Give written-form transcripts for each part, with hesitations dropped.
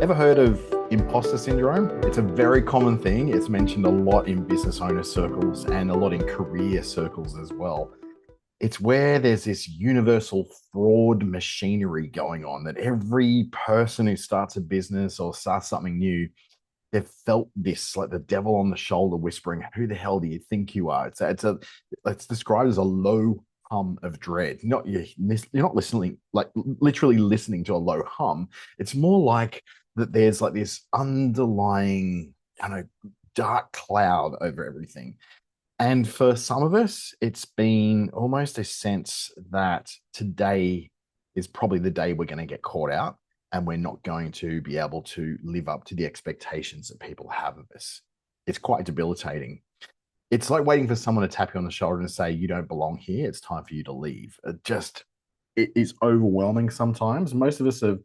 Ever heard of imposter syndrome? It's a very common thing. It's mentioned a lot in business owner circles and a lot in career circles as well. It's where there's this universal fraud machinery going on that every person who starts a business or starts something new, they've felt this like the devil on the shoulder whispering, "Who the hell do you think you are?" It's described as a low hum of dread. You're not listening, like literally listening to a low hum. It's more like that there's like this underlying kind of dark cloud over everything. And for some of us, it's been almost a sense that today is probably the day we're going to get caught out and we're not going to be able to live up to the expectations that people have of us. It's quite debilitating. It's like waiting for someone to tap you on the shoulder and say, "You don't belong here. It's time for you to leave." It is overwhelming sometimes. Most of us have,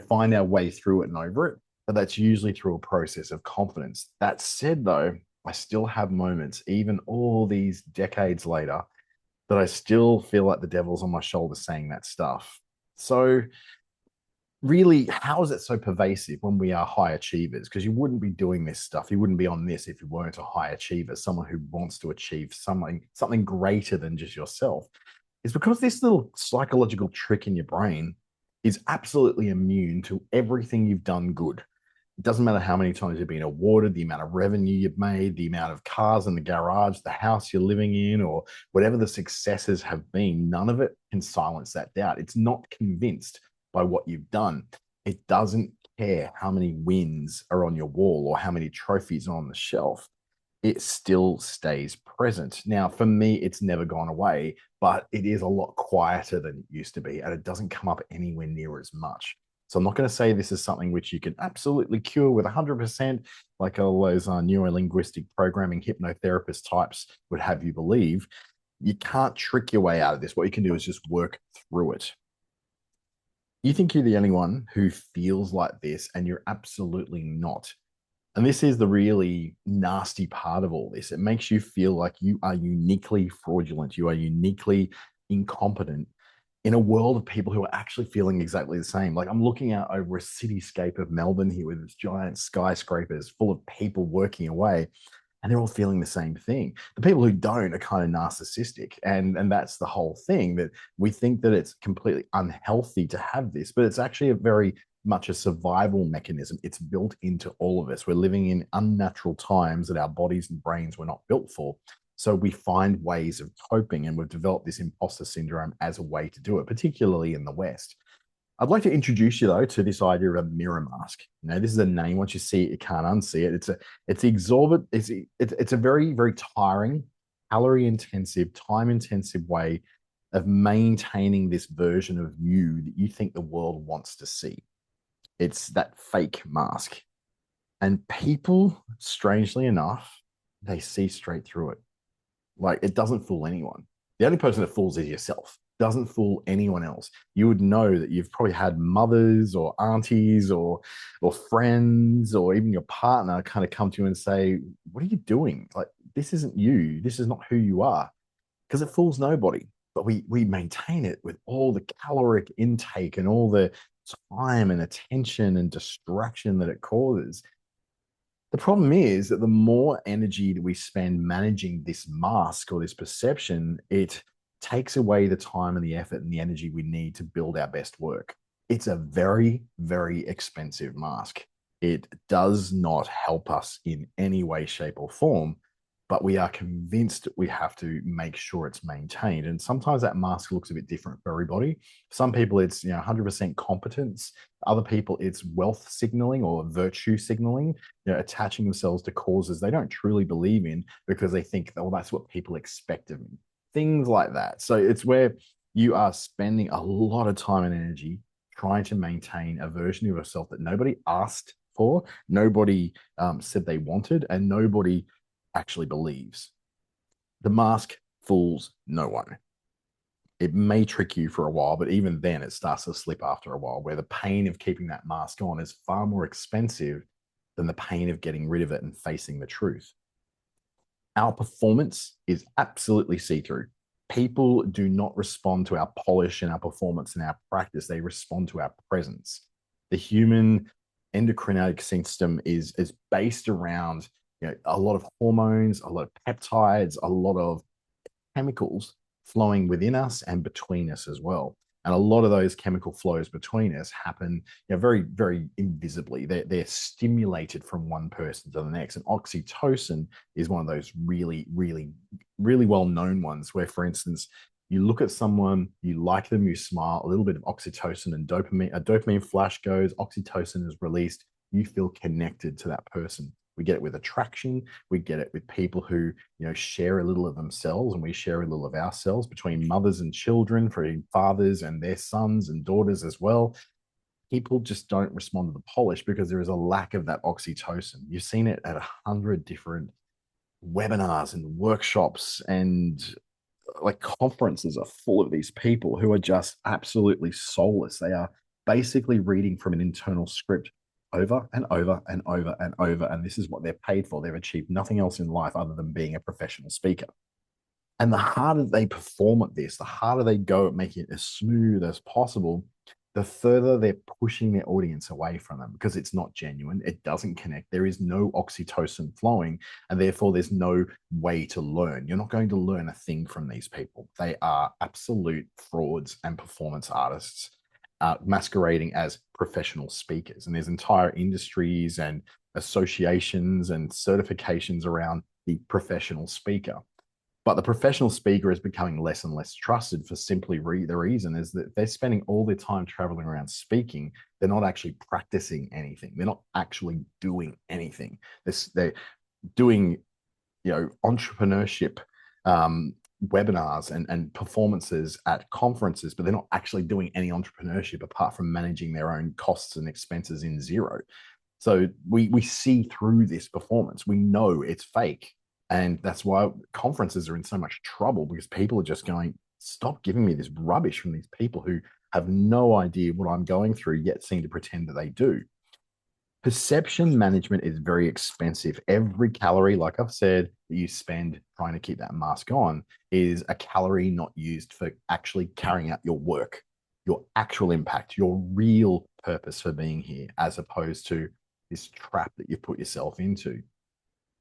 find our way through it and over it, but that's usually through a process of confidence. That said, though, I still have moments, even all these decades later, that I still feel like the devil's on my shoulder saying that stuff. So, really, how is it so pervasive when we are high achievers? Because you wouldn't be doing this stuff. You wouldn't be on this if you weren't a high achiever, someone who wants to achieve something greater than just yourself. It's because this little psychological trick in your brain is absolutely immune to everything you've done good. It doesn't matter how many times you've been awarded, the amount of revenue you've made, the amount of cars in the garage, the house you're living in, or whatever the successes have been. None of it can silence that doubt. It's not convinced by what you've done. It doesn't care how many wins are on your wall or how many trophies are on the shelf. It still stays present. Now, for me, it's never gone away, but it is a lot quieter than it used to be, and it doesn't come up anywhere near as much. So I'm not going to say this is something which you can absolutely cure with 100%, like all those neurolinguistic programming hypnotherapist types would have you believe. You can't trick your way out of this. What you can do is just work through it. You think you're the only one who feels like this, and you're absolutely not. And this is the really nasty part of all this. It makes you feel like you are uniquely fraudulent. You are uniquely incompetent in a world of people who are actually feeling exactly the same. Like I'm looking out over a cityscape of Melbourne here with its giant skyscrapers full of people working away, and they're all feeling the same thing. The people who don't are kind of narcissistic, and that's the whole thing, that we think that it's completely unhealthy to have this, but it's actually a very much a survival mechanism. It's built into all of us. We're living in unnatural times that our bodies and brains were not built for. So we find ways of coping, and we've developed this imposter syndrome as a way to do it, particularly in the West. I'd like to introduce you though to this idea of a mirror mask. This is a name. Once you see it, you can't unsee it. It's exorbitant. It's a very very tiring, calorie intensive, time intensive way of maintaining this version of you that you think the world wants to see. It's that fake mask, and people, strangely enough, they see straight through it. Like it doesn't fool anyone. The only person that fools is yourself. Doesn't fool anyone else. You would know that you've probably had mothers or aunties or friends or even your partner kind of come to you and say, "What are you doing? Like this isn't you. This is not who you are." Because it fools nobody. But we maintain it with all the caloric intake and all the time and attention and distraction that it causes. The problem is that the more energy that we spend managing this mask or this perception, it takes away the time and the effort and the energy we need to build our best work. It's a very, very expensive mask. It does not help us in any way, shape, or form, but we are convinced we have to make sure it's maintained. And sometimes that mask looks a bit different for everybody. Some people, it's 100% competence. Other people, it's wealth signaling or virtue signaling, attaching themselves to causes they don't truly believe in because they think, well, that's what people expect of me. Things like that. So it's where you are spending a lot of time and energy trying to maintain a version of yourself that nobody asked for, nobody said they wanted, and nobody actually believes. The mask fools no one. It may trick you for a while, but even then it starts to slip after a while, where the pain of keeping that mask on is far more expensive than the pain of getting rid of it and facing the truth. Our performance is absolutely see-through. People do not respond to our polish and our performance and our practice. They respond to our presence. The human endocrine system is based around a lot of hormones, a lot of peptides, a lot of chemicals flowing within us and between us as well. And a lot of those chemical flows between us happen very, very invisibly. They're stimulated from one person to the next. And oxytocin is one of those really, really, really well known ones where, for instance, you look at someone, you like them, you smile, a little bit of oxytocin and dopamine, a dopamine flash goes, oxytocin is released, you feel connected to that person. We get it with attraction. We get it with people who, share a little of themselves, and we share a little of ourselves between mothers and children, for fathers and their sons and daughters as well. People just don't respond to the polish because there is a lack of that oxytocin. You've seen it at 100 different webinars and workshops, and like conferences are full of these people who are just absolutely soulless. They are basically reading from an internal script over and over and over and over. And this is what they're paid for. They've achieved nothing else in life other than being a professional speaker. And the harder they perform at this, the harder they go at making it as smooth as possible, the further they're pushing their audience away from them because it's not genuine. It doesn't connect. There is no oxytocin flowing, and therefore there's no way to learn. You're not going to learn a thing from these people. They are absolute frauds and performance artists masquerading as professional speakers. And there's entire industries and associations and certifications around the professional speaker. But the professional speaker is becoming less and less trusted for simply the reason is that they're spending all their time traveling around speaking. They're not actually practicing anything. They're not actually doing anything. They're doing, entrepreneurship webinars and performances at conferences, but they're not actually doing any entrepreneurship apart from managing their own costs and expenses in zero. So we see through this performance. We know it's fake. And that's why conferences are in so much trouble because people are just going, stop giving me this rubbish from these people who have no idea what I'm going through, yet seem to pretend that they do. Perception management is very expensive. Every calorie, like I've said, that you spend trying to keep that mask on is a calorie not used for actually carrying out your work, your actual impact, your real purpose for being here, as opposed to this trap that you put yourself into.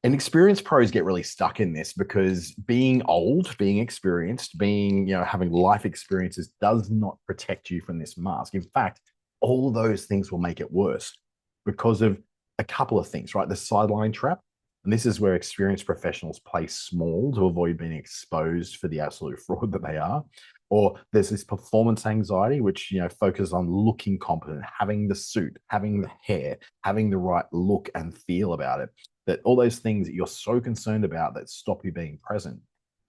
And experienced pros get really stuck in this because being old, being experienced, having life experiences does not protect you from this mask. In fact, all those things will make it worse because of a couple of things, right? The sideline trap. And this is where experienced professionals play small to avoid being exposed for the absolute fraud that they are. Or there's this performance anxiety, which, focuses on looking competent, having the suit, having the hair, having the right look and feel about it. That all those things that you're so concerned about that stop you being present.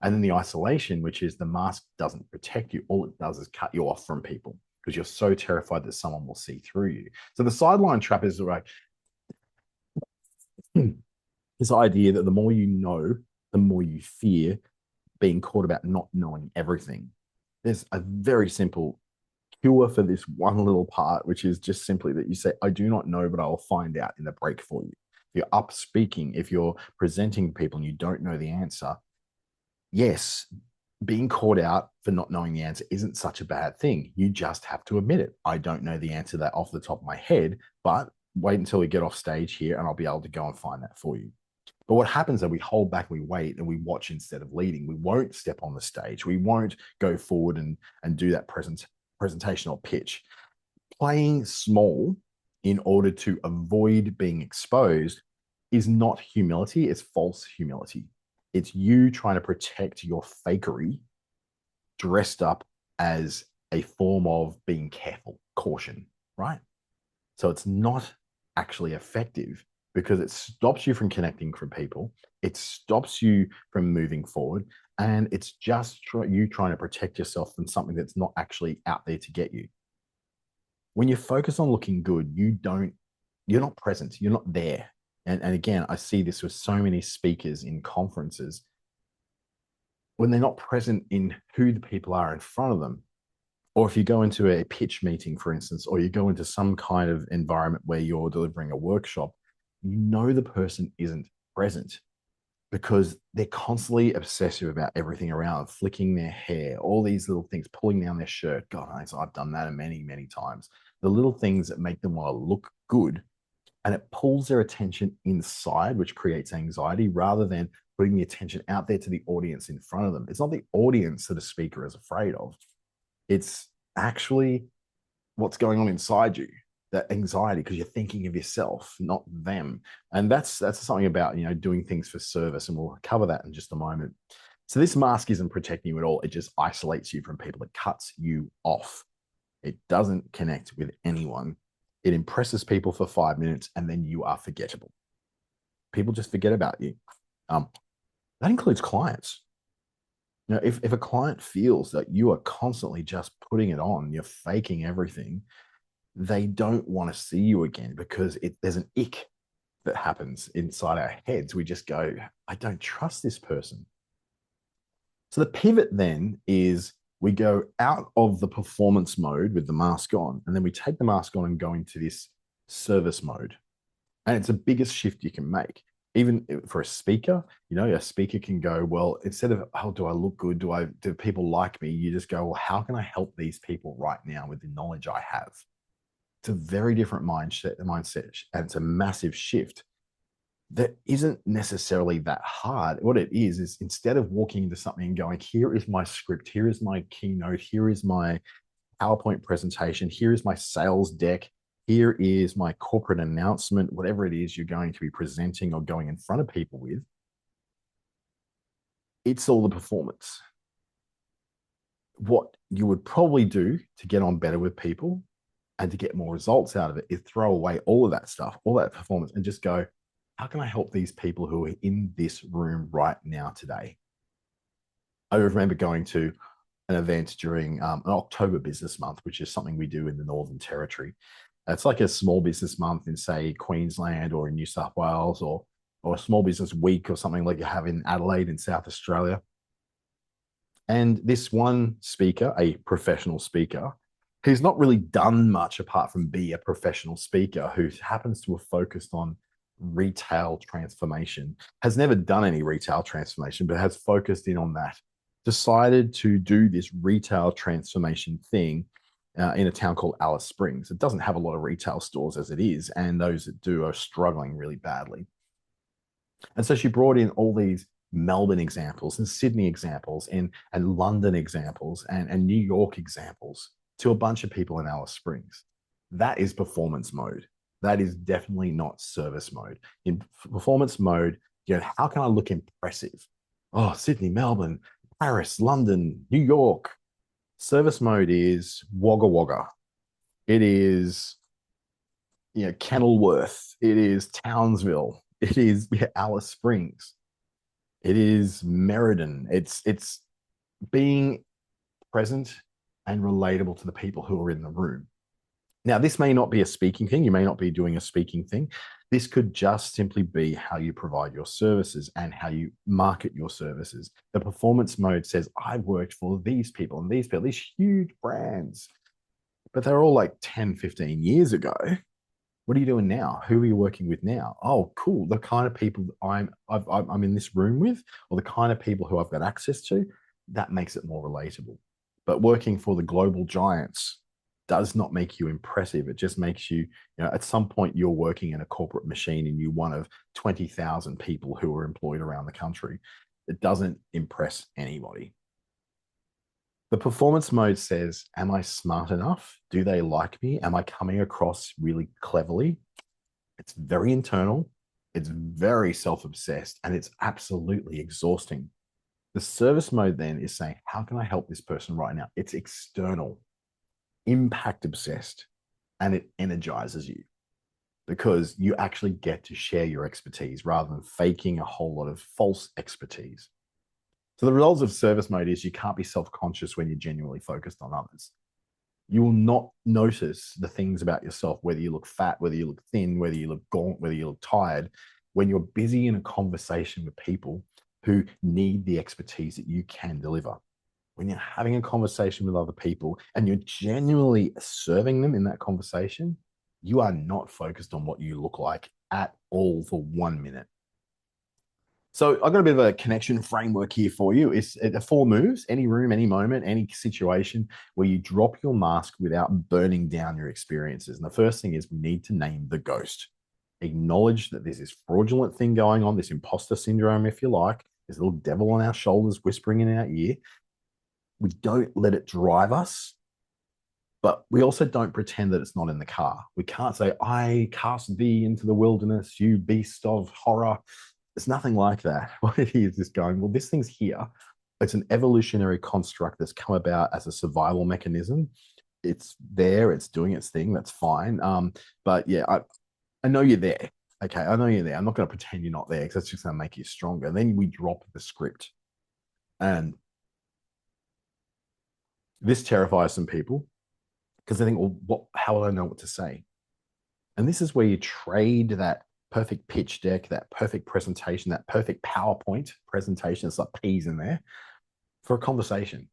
And then the isolation, which is the mask doesn't protect you. All it does is cut you off from people because you're so terrified that someone will see through you. So the sideline trap is like this idea that the more you know, the more you fear being caught about not knowing everything. There's a very simple cure for this one little part, which is just simply that you say, I do not know, but I'll find out in the break for you. If you're up speaking, if you're presenting people and you don't know the answer, yes, being caught out for not knowing the answer isn't such a bad thing. You just have to admit it. I don't know the answer to that off the top of my head, but wait until we get off stage here and I'll be able to go and find that for you. But what happens is we hold back, we wait, and we watch instead of leading. We won't step on the stage. We won't go forward and do that presentation or pitch. Playing small in order to avoid being exposed is not humility, it's false humility. It's you trying to protect your fakery dressed up as a form of being careful, caution, right? So it's not actually effective because it stops you from connecting with people. It stops you from moving forward. And it's just you trying to protect yourself from something that's not actually out there to get you. When you focus on looking good, you're not present, you're not there. And again, I see this with so many speakers in conferences. When they're not present in who the people are in front of them, or if you go into a pitch meeting, for instance, or you go into some kind of environment where you're delivering a workshop, the person isn't present because they're constantly obsessive about everything around, flicking their hair, all these little things, pulling down their shirt. God, I've done that many, many times. The little things that make them want to look good and it pulls their attention inside, which creates anxiety rather than putting the attention out there to the audience in front of them. It's not the audience that a speaker is afraid of. It's actually what's going on inside you, that anxiety, because you're thinking of yourself, not them. And that's something about, doing things for service, and we'll cover that in just a moment. So this mask isn't protecting you at all. It just isolates you from people. It cuts you off. It doesn't connect with anyone. It impresses people for 5 minutes, and then you are forgettable. People just forget about you. That includes clients. If a client feels that you are constantly just putting it on, you're faking everything, they don't want to see you again, because there's an ick that happens inside our heads. We just go, I don't trust this person. So the pivot then is we go out of the performance mode with the mask on, and then we take the mask on and go into this service mode. And it's the biggest shift you can make. Even for a speaker, a speaker can go, well, instead of, oh, do I look good? Do people like me? You just go, well, how can I help these people right now with the knowledge I have? It's a very different mindset, and it's a massive shift that isn't necessarily that hard. What it is instead of walking into something and going, here is my script, here is my keynote, here is my PowerPoint presentation, here is my sales deck, here is my corporate announcement, whatever it is you're going to be presenting or going in front of people with, it's all the performance. What you would probably do to get on better with people and to get more results out of it is throw away all of that stuff, all that performance, and just go, how can I help these people who are in this room right now today? I remember going to an event during an October business month, which is something we do in the Northern Territory. It's like a small business month in, say, Queensland or in New South Wales, or a small business week or something like you have in Adelaide in South Australia. And this one speaker, a professional speaker, who's not really done much apart from be a professional speaker, who happens to have focused on retail transformation, has never done any retail transformation, but has focused in on that, decided to do this retail transformation thing in a town called Alice Springs. It doesn't have a lot of retail stores as it is, and those that do are struggling really badly. And so she brought in all these Melbourne examples and Sydney examples and London examples and New York examples to a bunch of people in Alice Springs. That is performance mode. That is definitely not service mode. In performance mode, how can I look impressive? Oh, Sydney, Melbourne, Paris, London, New York. Service mode is Wagga Wagga. It is, Kenilworth. It is Townsville. It is Alice Springs. It is Meriden. It's being present and relatable to the people who are in the room. Now, this may not be a speaking thing. You may not be doing a speaking thing. This could just simply be how you provide your services and how you market your services. The performance mode says, I've worked for these people and these people, these huge brands, but they're all like 10, 15 years ago. What are you doing now? Who are you working with now? Oh, cool. The kind of people I'm in this room with, or the kind of people who I've got access to, that makes it more relatable. But working for the global giants does not make you impressive. It just makes you, at some point you're working in a corporate machine and you're one of 20,000 people who are employed around the country. It doesn't impress anybody. The performance mode says, am I smart enough? Do they like me? Am I coming across really cleverly? It's very internal. It's very self-obsessed, and it's absolutely exhausting. The service mode then is saying, how can I help this person right now? It's external, impact obsessed, and it energizes you because you actually get to share your expertise rather than faking a whole lot of false expertise. So the results of service mode is you can't be self-conscious when you're genuinely focused on others. You will not notice the things about yourself, whether you look fat, whether you look thin, whether you look gaunt, whether you look tired, when you're busy in a conversation with people who need the expertise that you can deliver. When you're having a conversation with other people and you're genuinely serving them in that conversation, you are not focused on what you look like at all for 1 minute. So I've got a bit of a connection framework here for you. It's 4 moves, any room, any moment, any situation where you drop your mask without burning down your experiences. And the first thing is we need to name the ghost. acknowledge that there's this fraudulent thing going on, this imposter syndrome, if you like, this little devil on our shoulders whispering in our ear. We don't let it drive us, but we also don't pretend that it's not in the car. We can't say, I cast thee into the wilderness, you beast of horror. It's nothing like that. What it is going, well, this thing's here. It's an evolutionary construct that's come about as a survival mechanism. It's there, it's doing its thing. That's fine. But yeah, I know you're there. Okay, I know you're there. I'm not going to pretend you're not there because that's just going to make you stronger. Then we drop the script. And this terrifies some people because they think, well, how will I know what to say? And this is where you trade that perfect pitch deck, that perfect presentation, that perfect PowerPoint presentation. It's like peas in there for a conversation.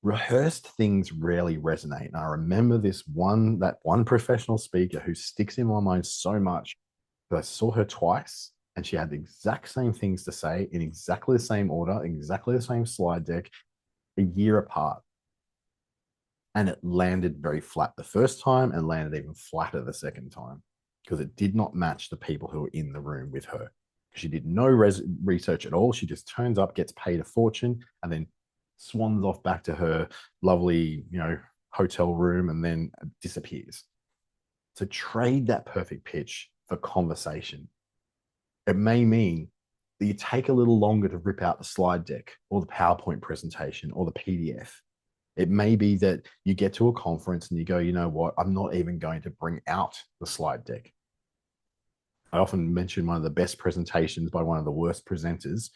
Rehearsed things rarely resonate. And I remember that one professional speaker who sticks in my mind so much that I saw her twice and she had the exact same things to say in exactly the same order, exactly the same slide deck, a year apart. And it landed very flat the first time and landed even flatter the second time because it did not match the people who were in the room with her. She did no research at all. She just turns up, gets paid a fortune, and then swans off back to her lovely, hotel room and then disappears. So trade that perfect pitch for conversation. It may mean that you take a little longer to rip out the slide deck or the PowerPoint presentation or the PDF. It may be that you get to a conference and you go, you know what, I'm not even going to bring out the slide deck. I often mention one of the best presentations by one of the worst presenters,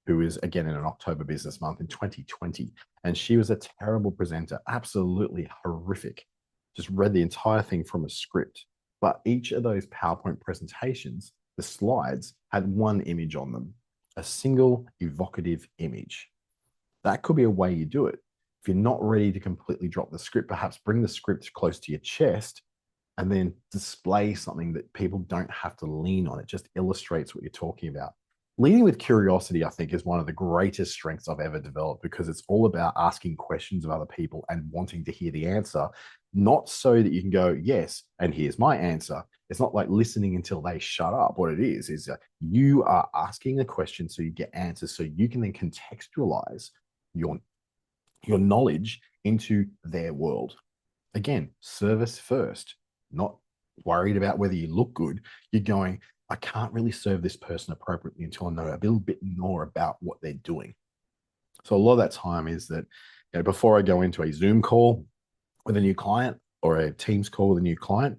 who is again in an October business month in 2020. And she was a terrible presenter, absolutely horrific. Just read the entire thing from a script. But each of those PowerPoint presentations, the slides had one image on them, a single evocative image. That could be a way you do it. If you're not ready to completely drop the script, perhaps bring the script close to your chest and then display something that people don't have to lean on. It just illustrates what you're talking about. Leading with curiosity, I think, is one of the greatest strengths I've ever developed because it's all about asking questions of other people and wanting to hear the answer, not so that you can go, yes, and here's my answer. It's not like listening until they shut up. What it is you are asking a question so you get answers so you can then contextualize your knowledge into their world. Again, service first, not worried about whether you look good. You're going, I can't really serve this person appropriately until I know a little bit more about what they're doing. So a lot of that time is that before I go into a Zoom call with a new client or a Teams call with a new client,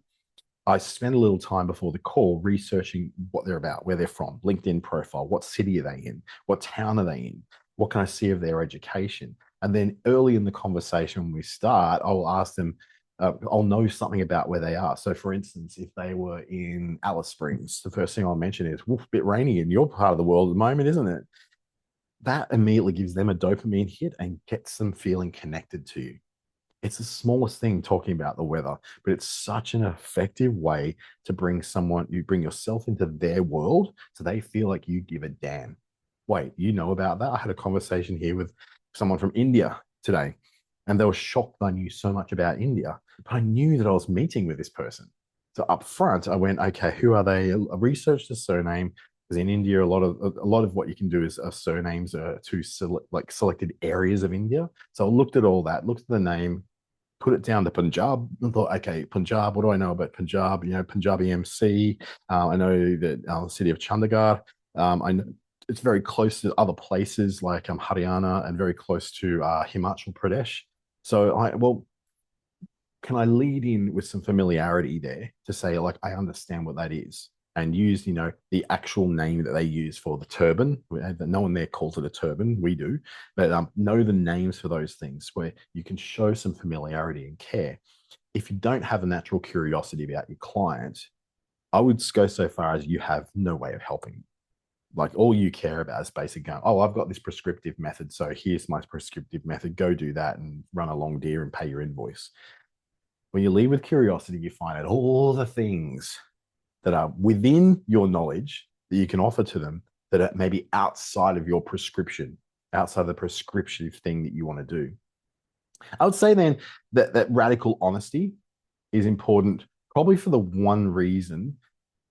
I spend a little time before the call researching what they're about, where they're from, LinkedIn profile, what city are they in, what town are they in, what can I see of their education. And then early in the conversation when we start, I'll ask them, I'll know something about where they are. So for instance, if they were in Alice Springs, the first thing I'll mention is, woof, a bit rainy in your part of the world at the moment, isn't it? That immediately gives them a dopamine hit and gets them feeling connected to you. It's the smallest thing talking about the weather, but it's such an effective way to you bring yourself into their world so they feel like you give a damn. Wait, you know about that? I had a conversation here with someone from India today, and they were shocked I knew so much about India, but I knew that I was meeting with this person. So up front, I went, okay, who are they? I researched the surname because in India, a lot of what you can do is surnames to selected areas of India. So I looked at all that, looked at the name, put it down to Punjab and thought, okay, Punjab, what do I know about Punjab? Punjabi MC. I know that the city of Chandigarh. I know it's very close to other places like Haryana and very close to Himachal Pradesh. So can I lead in with some familiarity there to say, like, I understand what that is and use, the actual name that they use for the turban. No one there calls it a turban. We do. But know the names for those things where you can show some familiarity and care. If you don't have a natural curiosity about your client, I would go so far as you have no way of helping. Like all you care about is basically going, oh, I've got this prescriptive method. So here's my prescriptive method. Go do that and run a long deer and pay your invoice. When you lead with curiosity, you find out all the things that are within your knowledge that you can offer to them that are maybe outside of your prescription, outside the prescriptive thing that you want to do. I would say then that radical honesty is important, probably for the one reason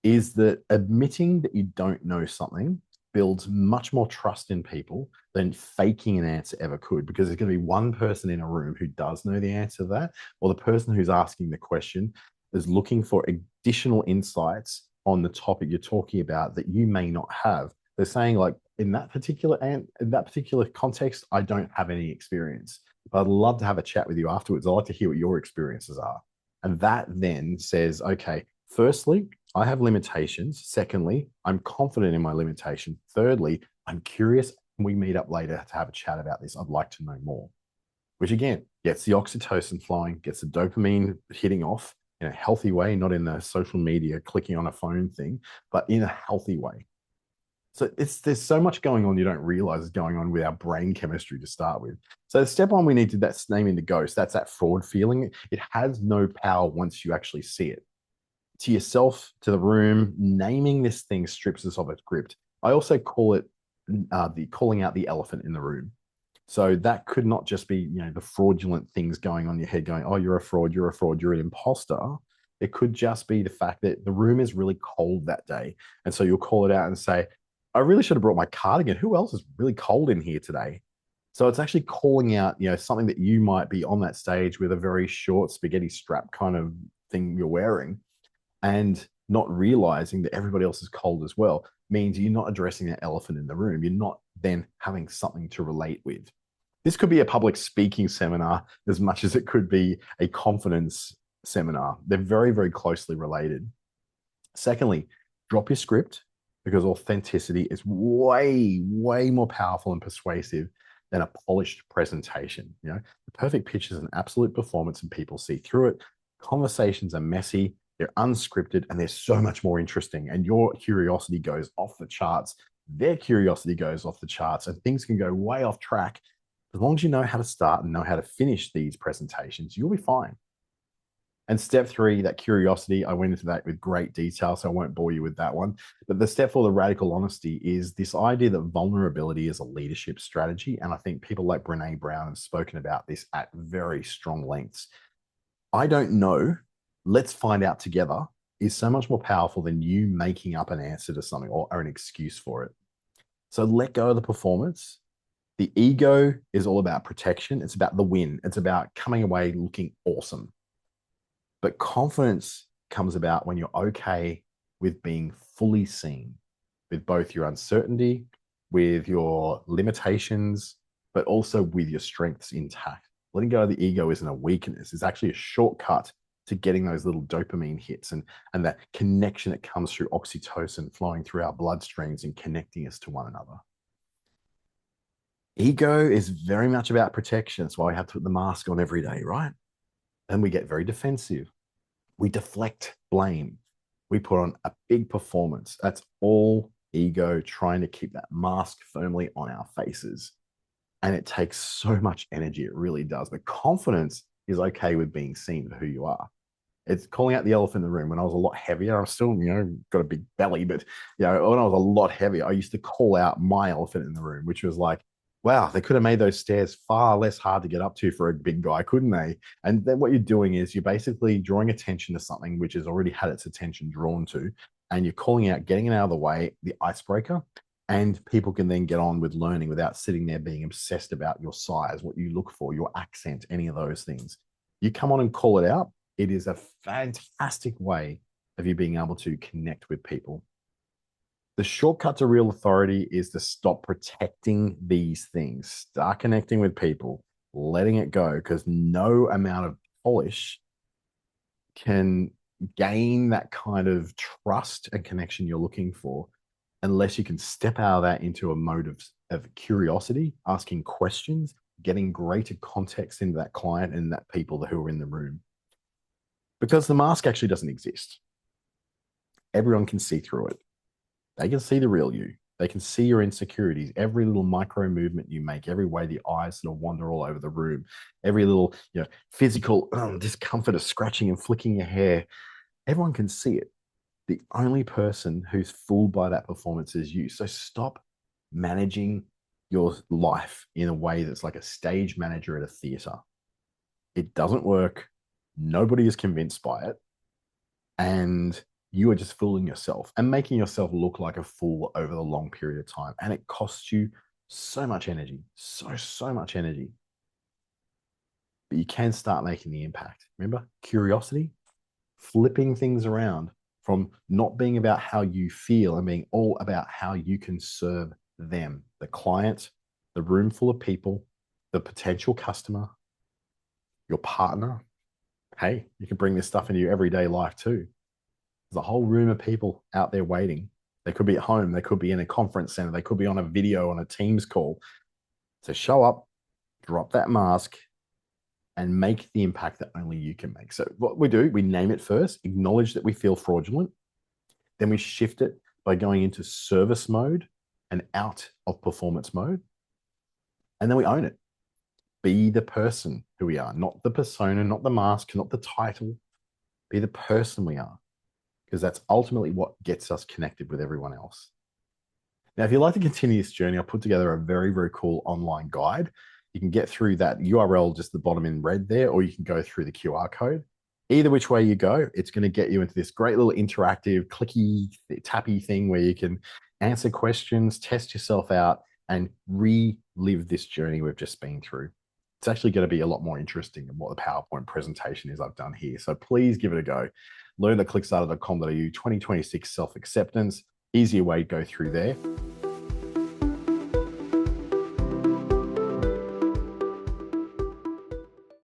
is that admitting that you don't know something builds much more trust in people than faking an answer ever could, because there's going to be one person in a room who does know the answer to that, or the person who's asking the question is looking for additional insights on the topic you're talking about that you may not have. They're saying, like, in that particular context, I don't have any experience, but I'd love to have a chat with you afterwards. I'd like to hear what your experiences are. And that then says, okay, firstly, I have limitations. Secondly, I'm confident in my limitation. Thirdly, I'm curious. Can we meet up later to have a chat about this? I'd like to know more. Which again gets the oxytocin flowing, gets the dopamine hitting off in a healthy way, not in the social media clicking on a phone thing, but in a healthy way. So there's so much going on you don't realize is going on with our brain chemistry to start with. So step one, we need to that's naming the ghost. That's that fraud feeling. It has no power once you actually see it. To yourself, to the room, naming this thing strips us of its grip. I also call it the calling out the elephant in the room. So that could not just be, the fraudulent things going on in your head, going, oh, you're a fraud, you're a fraud, you're an imposter. It could just be the fact that the room is really cold that day. And so you'll call it out and say, I really should have brought my cardigan. Who else is really cold in here today? So it's actually calling out, something that you might be on that stage with a very short spaghetti strap kind of thing you're wearing, and not realizing that everybody else is cold as well means you're not addressing that elephant in the room. You're not then having something to relate with. This could be a public speaking seminar as much as it could be a confidence seminar. They're very, very closely related. Secondly, drop your script, because authenticity is way, way more powerful and persuasive than a polished presentation. The perfect pitch is an absolute performance and people see through it. Conversations are messy, they're unscripted, and they're so much more interesting. And your curiosity goes off the charts. Their curiosity goes off the charts, and things can go way off track. As long as you know how to start and know how to finish these presentations, you'll be fine. And step three, that curiosity, I went into that with great detail, so I won't bore you with that one. But the step for the radical honesty is this idea that vulnerability is a leadership strategy. And I think people like Brene Brown have spoken about this at very strong lengths. I don't know, let's find out together is so much more powerful than you making up an answer to something or an excuse for it. So let go of the performance. The ego is all about protection. It's about the win. It's about coming away looking awesome. But confidence comes about when you're okay with being fully seen, with both your uncertainty, with your limitations, but also with your strengths intact. Letting go of the ego isn't a weakness. It's actually a shortcut to getting those little dopamine hits and that connection that comes through oxytocin flowing through our bloodstreams and connecting us to one another. Ego is very much about protection. That's why we have to put the mask on every day, right? And we get very defensive. We deflect blame. We put on a big performance. That's all ego trying to keep that mask firmly on our faces. And it takes so much energy. It really does. But confidence is okay with being seen for who you are. It's calling out the elephant in the room. When I was a lot heavier, I'm still, got a big belly, but, when I was a lot heavier, I used to call out my elephant in the room, which was like, wow, they could have made those stairs far less hard to get up to for a big guy, couldn't they? And then what you're doing is you're basically drawing attention to something which has already had its attention drawn to, and you're calling out, getting it out of the way, the icebreaker, and people can then get on with learning without sitting there being obsessed about your size, what you look for, your accent, any of those things. You come on and call it out. It is a fantastic way of you being able to connect with people. The shortcut to real authority is to stop protecting these things, start connecting with people, letting it go, because no amount of polish can gain that kind of trust and connection you're looking for unless you can step out of that into a mode of curiosity, asking questions, getting greater context into that client and that people who are in the room. Because the mask actually doesn't exist. Everyone can see through it. They can see the real you. They can see your insecurities, every little micro movement you make, every way the eyes sort of wander all over the room, every little physical discomfort of scratching and flicking your hair. Everyone can see it. The only person who's fooled by that performance is you. So stop managing your life in a way that's like a stage manager at a theater. It doesn't work. Nobody is convinced by it. And you are just fooling yourself and making yourself look like a fool over the long period of time. And it costs you so much energy, so much energy. But you can start making the impact. Remember, curiosity, flipping things around from not being about how you feel and being all about how you can serve them, the client, the room full of people, the potential customer, your partner. Hey, you can bring this stuff into your everyday life too. There's a whole room of people out there waiting. They could be at home, they could be in a conference center, they could be on a video on a Teams call. So show up, drop that mask, and make the impact that only you can make. So what we do, we name it first, acknowledge that we feel fraudulent, then we shift it by going into service mode and out of performance mode. And then we own it. Be the person who we are, not the persona, not the mask, not the title. Be the person we are, because that's ultimately what gets us connected with everyone else. Now, if you'd like to continue this journey, I'll put together a very cool online guide. You can get through that URL just the bottom in red there, or you can go through the QR code. Either which way you go, it's going to get you into this great little interactive, clicky, tappy thing where you can answer questions, test yourself out, and relive this journey we've just been through. It's actually going to be a lot more interesting than what the PowerPoint presentation is I've done here. So please give it a go. Learn at clickstarter.com.au 2026 self-acceptance. Easier way to go through there.